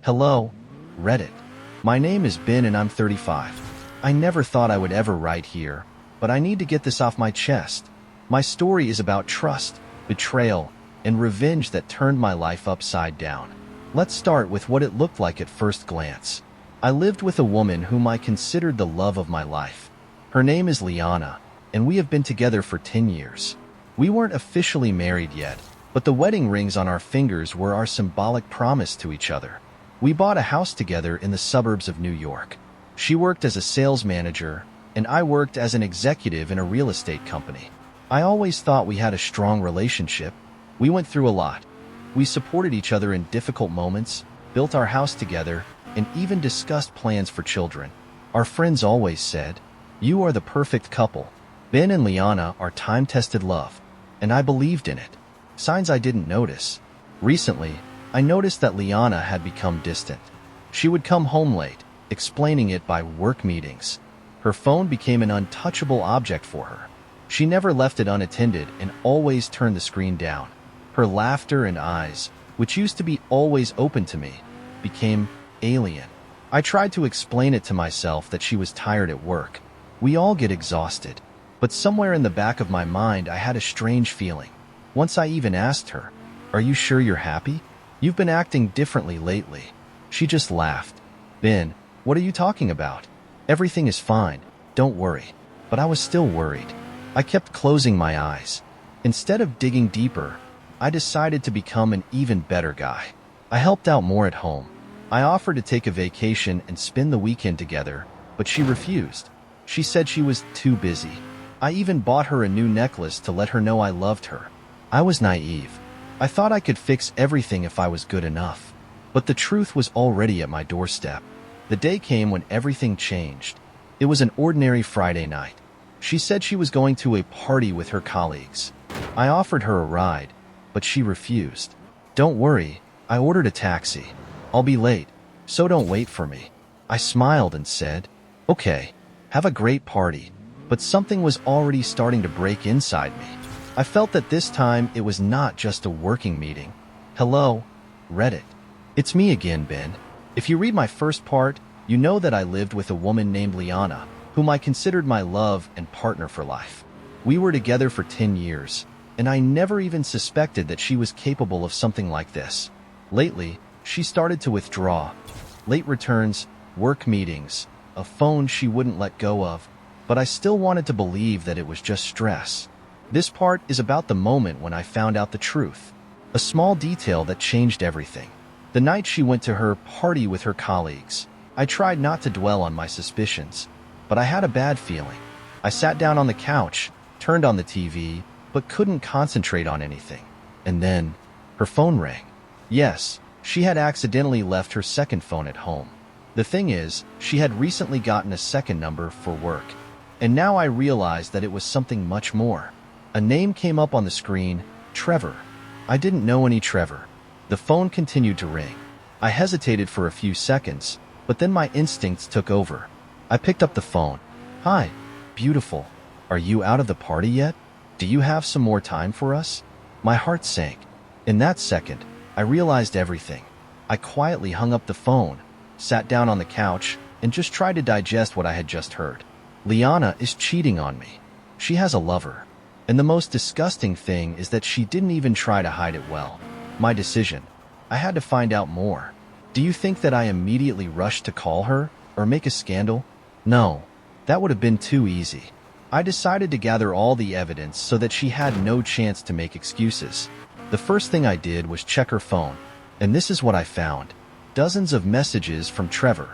Hello, Reddit. My name is Ben and I'm 35. I never thought I would ever write here, but I need to get this off my chest. My story is about trust, betrayal, and revenge that turned my life upside down. Let's start with what it looked like at first glance. I lived with a woman whom I considered the love of my life. Her name is Liana, and we have been together for 10 years. We weren't officially married yet, but the wedding rings on our fingers were our symbolic promise to each other. We bought a house together in the suburbs of New York. She worked as a sales manager, and I worked as an executive in a real estate company. I always thought we had a strong relationship. We went through a lot. We supported each other in difficult moments, built our house together, and even discussed plans for children. Our friends always said, "You are the perfect couple." Ben and Liana are time-tested love, and I believed in it. Signs I didn't notice. Recently, I noticed that Liana had become distant. She would come home late, explaining it by work meetings. Her phone became an untouchable object for her. She never left it unattended and always turned the screen down. Her laughter and eyes, which used to be always open to me, became alien. I tried to explain it to myself that she was tired at work. We all get exhausted. But somewhere in the back of my mind I had a strange feeling. Once I even asked her, "Are you sure you're happy? You've been acting differently lately." She just laughed. "Ben, what are you talking about? Everything is fine, don't worry." But I was still worried. I kept closing my eyes. Instead of digging deeper, I decided to become an even better guy. I helped out more at home. I offered to take a vacation and spend the weekend together, but she refused. She said she was too busy. I even bought her a new necklace to let her know I loved her. I was naive. I thought I could fix everything if I was good enough. But the truth was already at my doorstep. The day came when everything changed. It was an ordinary Friday night. She said she was going to a party with her colleagues. I offered her a ride, but she refused. "Don't worry, I ordered a taxi. I'll be late, so don't wait for me." I smiled and said, "Okay, have a great party." But something was already starting to break inside me. I felt that this time it was not just a working meeting. Hello, Reddit. It's me again, Ben. If you read my first part, you know that I lived with a woman named Liana, whom I considered my love and partner for life. We were together for 10 years, and I never even suspected that she was capable of something like this. Lately, she started to withdraw. Late returns, work meetings, a phone she wouldn't let go of, but I still wanted to believe that it was just stress. This part is about the moment when I found out the truth, a small detail that changed everything. The night she went to her party with her colleagues, I tried not to dwell on my suspicions, but I had a bad feeling. I sat down on the couch, turned on the TV, but couldn't concentrate on anything. And then, her phone rang. Yes, she had accidentally left her second phone at home. The thing is, she had recently gotten a second number for work. And now I realized that it was something much more. A name came up on the screen, Trevor. I didn't know any Trevor. The phone continued to ring. I hesitated for a few seconds, but then my instincts took over. I picked up the phone. "Hi, beautiful. Are you out of the party yet? Do you have some more time for us?" My heart sank. In that second, I realized everything. I quietly hung up the phone, sat down on the couch, and just tried to digest what I had just heard. Liana is cheating on me. She has a lover. And the most disgusting thing is that she didn't even try to hide it well. My decision. I had to find out more. Do you think that I immediately rushed to call her or make a scandal? No, that would have been too easy. I decided to gather all the evidence so that she had no chance to make excuses. The first thing I did was check her phone, and this is what I found. Dozens of messages from Trevor.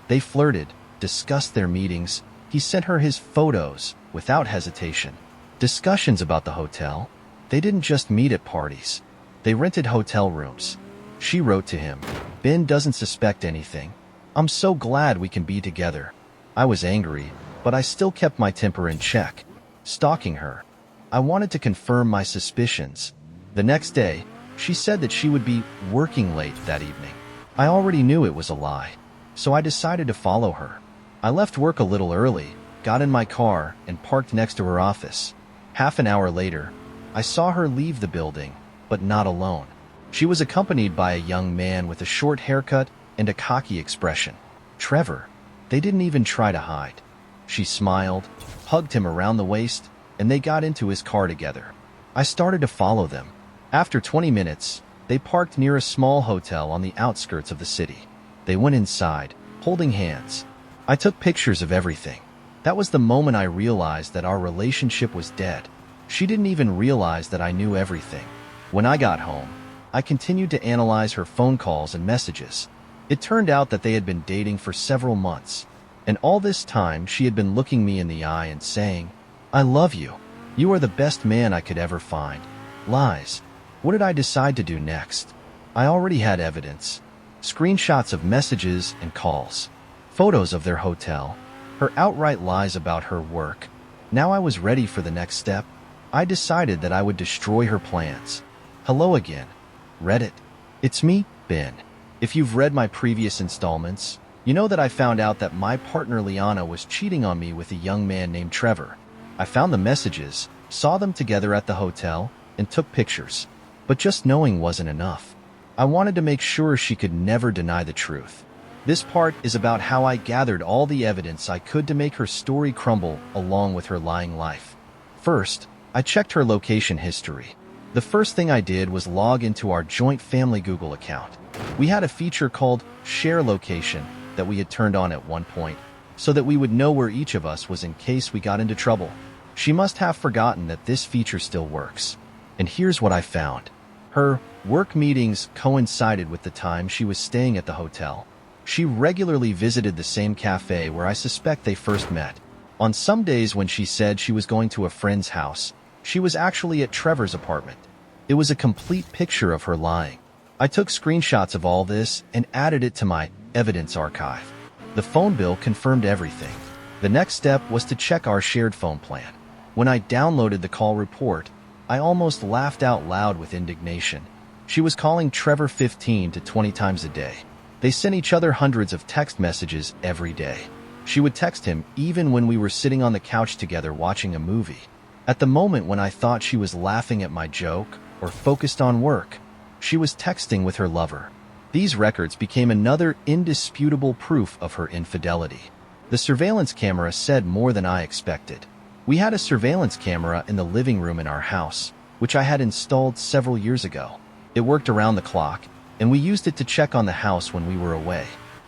They flirted, discussed their meetings. He sent her his photos without hesitation. Discussions about the hotel. They didn't just meet at parties. They rented hotel rooms. She wrote to him, "Ben doesn't suspect anything. I'm so glad we can be together." I was angry, but I still kept my temper in check. Stalking her. I wanted to confirm my suspicions. The next day, she said that she would be working late that evening. I already knew it was a lie, so I decided to follow her. I left work a little early, got in my car, and parked next to her office. Half an hour later, I saw her leave the building, but not alone. She was accompanied by a young man with a short haircut, and a cocky expression. Trevor. They didn't even try to hide. She smiled, hugged him around the waist, and they got into his car together. I started to follow them. After 20 minutes, they parked near a small hotel on the outskirts of the city. They went inside, holding hands. I took pictures of everything. That was the moment I realized that our relationship was dead. She didn't even realize that I knew everything. When I got home, I continued to analyze her phone calls and messages. It turned out that they had been dating for several months, and all this time she had been looking me in the eye and saying, "I love you. You are the best man I could ever find." Lies. What did I decide to do next? I already had evidence. Screenshots of messages and calls. Photos of their hotel. Her outright lies about her work. Now I was ready for the next step. I decided that I would destroy her plans. Hello again. Reddit. It's me, Ben. If you've read my previous installments, you know that I found out that my partner Liana was cheating on me with a young man named Trevor. I found the messages, saw them together at the hotel, and took pictures. But just knowing wasn't enough. I wanted to make sure she could never deny the truth. This part is about how I gathered all the evidence I could to make her story crumble along with her lying life. First, I checked her location history. The first thing I did was log into our joint family Google account. We had a feature called Share Location that we had turned on at one point, so that we would know where each of us was in case we got into trouble. She must have forgotten that this feature still works. And here's what I found. Her work meetings coincided with the time she was staying at the hotel. She regularly visited the same cafe where I suspect they first met. On some days when she said she was going to a friend's house, she was actually at Trevor's apartment. It was a complete picture of her lying. I took screenshots of all this and added it to my evidence archive. The phone bill confirmed everything. The next step was to check our shared phone plan. When I downloaded the call report, I almost laughed out loud with indignation. She was calling Trevor 15 to 20 times a day. They sent each other hundreds of text messages every day. She would text him even when we were sitting on the couch together watching a movie. At the moment when I thought she was laughing at my joke or focused on work, she was texting with her lover. These records became another indisputable proof of her infidelity. The surveillance camera said more than I expected. We had a surveillance camera in the living room in our house, which I had installed several years ago. It worked around the clock, and we used it to check on the house when we were away.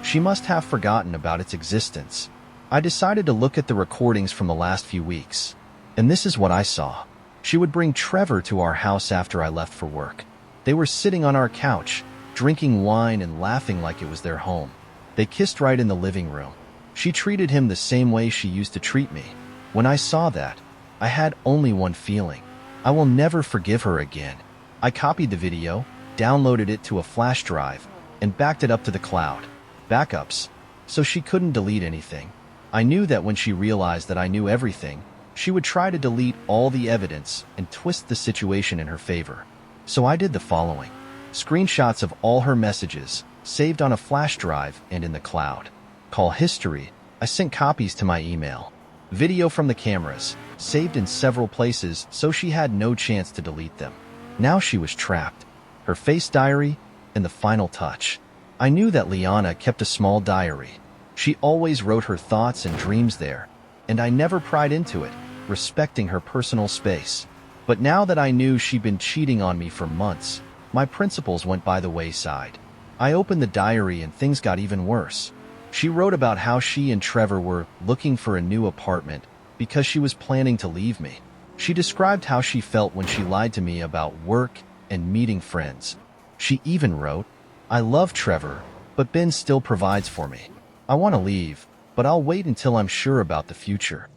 She must have forgotten about its existence. I decided to look at the recordings from the last few weeks, and this is what I saw. She would bring Trevor to our house after I left for work. They were sitting on our couch, drinking wine and laughing like it was their home. They kissed right in the living room. She treated him the same way she used to treat me. When I saw that, I had only one feeling. I will never forgive her again. I copied the video, downloaded it to a flash drive, and backed it up to the cloud. Backups, so she couldn't delete anything. I knew that when she realized that I knew everything, she would try to delete all the evidence and twist the situation in her favor. So I did the following. Screenshots of all her messages, saved on a flash drive and in the cloud. Call history, I sent copies to my email. Video from the cameras, saved in several places so she had no chance to delete them. Now she was trapped. Her face diary, and the final touch. I knew that Liana kept a small diary. She always wrote her thoughts and dreams there, and I never pried into it, respecting her personal space. But now that I knew she'd been cheating on me for months, my principles went by the wayside. I opened the diary and things got even worse. She wrote about how she and Trevor were looking for a new apartment because she was planning to leave me. She described how she felt when she lied to me about work and meeting friends. She even wrote, "I love Trevor, but Ben still provides for me. I want to leave, but I'll wait until I'm sure about the future."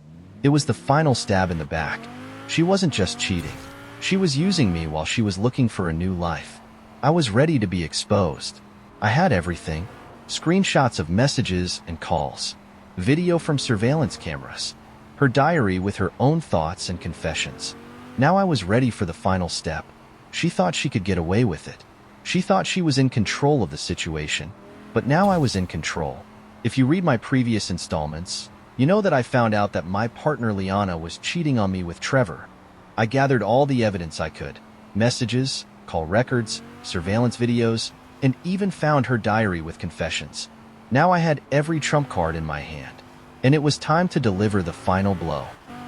It was the final stab in the back. She wasn't just cheating. She was using me while she was looking for a new life. I was ready to be exposed. I had everything. Screenshots of messages and calls. Video from surveillance cameras. Her diary with her own thoughts and confessions. Now I was ready for the final step. She thought she could get away with it. She thought she was in control of the situation. But now I was in control. If you read my previous installments, you know that I found out that my partner Liana was cheating on me with Trevor. I gathered all the evidence I could. Messages, call records, surveillance videos, and even found her diary with confessions. Now I had every trump card in my hand, and it was time to deliver the final blow.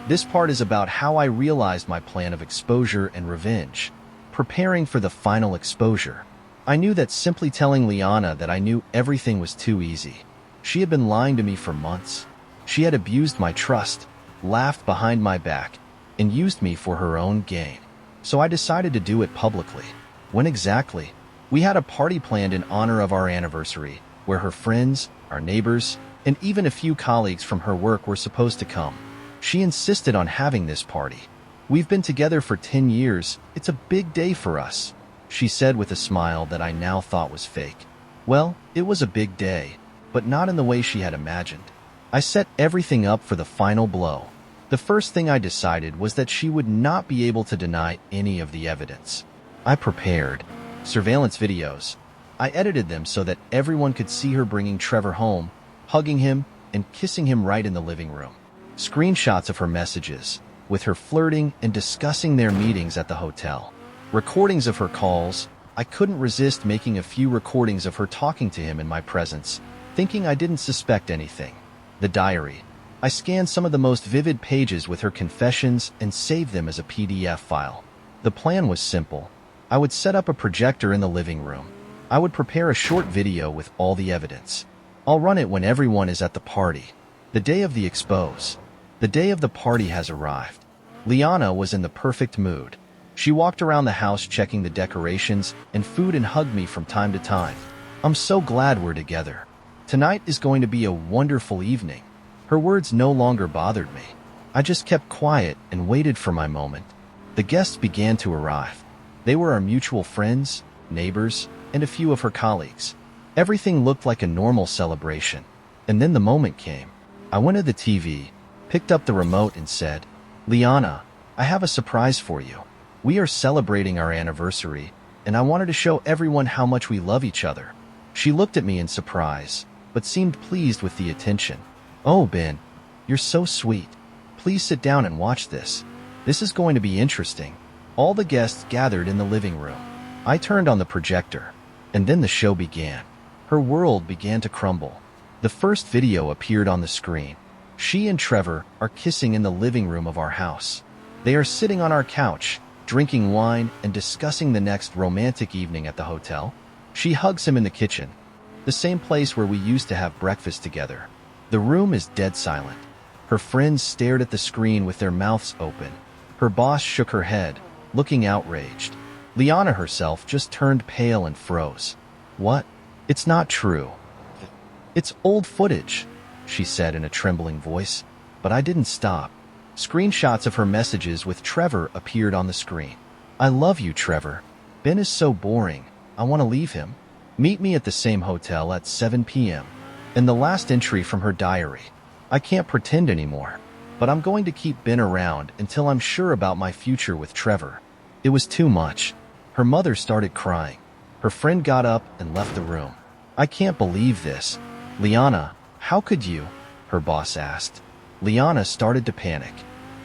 This part is about how I realized my plan of exposure and revenge. Preparing for the final exposure, I knew that simply telling Liana that I knew everything was too easy. She had been lying to me for months. She had abused my trust, laughed behind my back, and used me for her own gain. So I decided to do it publicly. When exactly? We had a party planned in honor of our anniversary, where her friends, our neighbors, and even a few colleagues from her work were supposed to come. She insisted on having this party. "We've been together for 10 years. It's a big day for us," she said with a smile that I now thought was fake. Well, it was a big day, but not in the way she had imagined. I set everything up for the final blow. The first thing I decided was that she would not be able to deny any of the evidence. I prepared surveillance videos. I edited them so that everyone could see her bringing Trevor home, hugging him, and kissing him right in the living room. Screenshots of her messages, with her flirting and discussing their meetings at the hotel. Recordings of her calls. I couldn't resist making a few recordings of her talking to him in my presence, thinking I didn't suspect anything. The diary. I scanned some of the most vivid pages with her confessions and saved them as a PDF file. The plan was simple. I would set up a projector in the living room. I would prepare a short video with all the evidence. I'll run it when everyone is at the party. The day of the expose. The day of the party has arrived. Liana was in the perfect mood. She walked around the house checking the decorations and food and hugged me from time to time. "I'm so glad we're together. Tonight is going to be a wonderful evening." Her words no longer bothered me. I just kept quiet and waited for my moment. The guests began to arrive. They were our mutual friends, neighbors, and a few of her colleagues. Everything looked like a normal celebration. And then the moment came. I went to the TV, picked up the remote and said, "Liana, I have a surprise for you. We are celebrating our anniversary, and I wanted to show everyone how much we love each other." She looked at me in surprise, but seemed pleased with the attention. "Oh, Ben, you're so sweet. Please sit down and watch this. This is going to be interesting." All the guests gathered in the living room. I turned on the projector, and then the show began. Her world began to crumble. The first video appeared on the screen. She and Trevor are kissing in the living room of our house. They are sitting on our couch, drinking wine and discussing the next romantic evening at the hotel. She hugs him in the kitchen, the same place where we used to have breakfast together. The room is dead silent. Her friends stared at the screen with their mouths open. Her boss shook her head, looking outraged. Liana herself just turned pale and froze. "What? It's not true. It's old footage," she said in a trembling voice. But I didn't stop. Screenshots of her messages with Trevor appeared on the screen. "I love you, Trevor. Ben is so boring. I want to leave him. Meet me at the same hotel at 7 p.m. And the last entry from her diary. "I can't pretend anymore, but I'm going to keep Ben around until I'm sure about my future with Trevor." It was too much. Her mother started crying. Her friend got up and left the room. "I can't believe this. Liana, how could you?" her boss asked. Liana started to panic.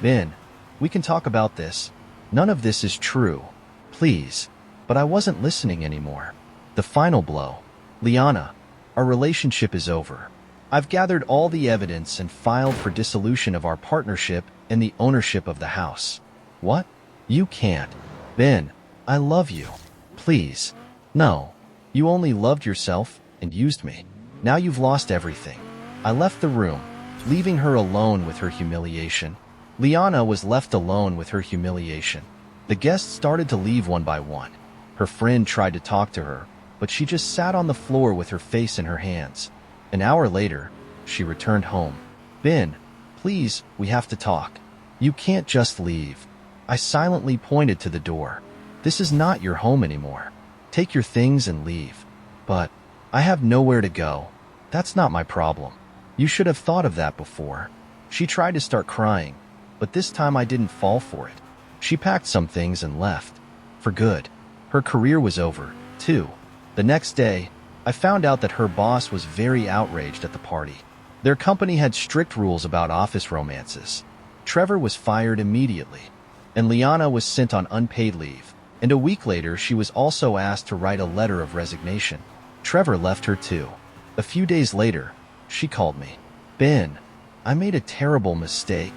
"Ben, we can talk about this. None of this is true. Please." But I wasn't listening anymore. The final blow. "Liana, our relationship is over. I've gathered all the evidence and filed for dissolution of our partnership and the ownership of the house." "What? You can't. Ben, I love you. Please." "No. You only loved yourself and used me. Now you've lost everything." I left the room, leaving her alone with her humiliation. Liana was left alone with her humiliation. The guests started to leave one by one. Her friend tried to talk to her, but she just sat on the floor with her face in her hands. An hour later, she returned home. "Ben, please, we have to talk. You can't just leave." I silently pointed to the door. "This is not your home anymore. Take your things and leave." "But I have nowhere to go." "That's not my problem. You should have thought of that before." She tried to start crying, but this time I didn't fall for it. She packed some things and left. For good. Her career was over, too. The next day, I found out that her boss was very outraged at the party. Their company had strict rules about office romances. Trevor was fired immediately, and Liana was sent on unpaid leave. And a week later, she was also asked to write a letter of resignation. Trevor left her too. A few days later, she called me. Ben, I made a terrible mistake.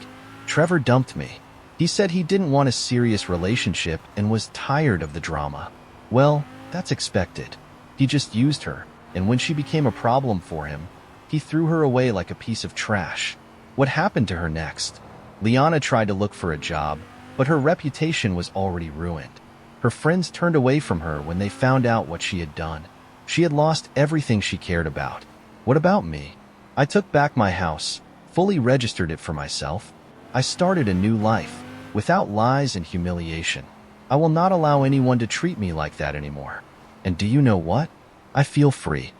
Trevor dumped me. He said he didn't want a serious relationship and was tired of the drama. Well, that's expected. He just used her, and when she became a problem for him, he threw her away like a piece of trash. What happened to her next? Liana tried to look for a job, but her reputation was already ruined. Her friends turned away from her when they found out what she had done. She had lost everything she cared about. What about me? I took back my house, fully registered it for myself. I started a new life, without lies and humiliation. I will not allow anyone to treat me like that anymore. And do you know what? I feel free.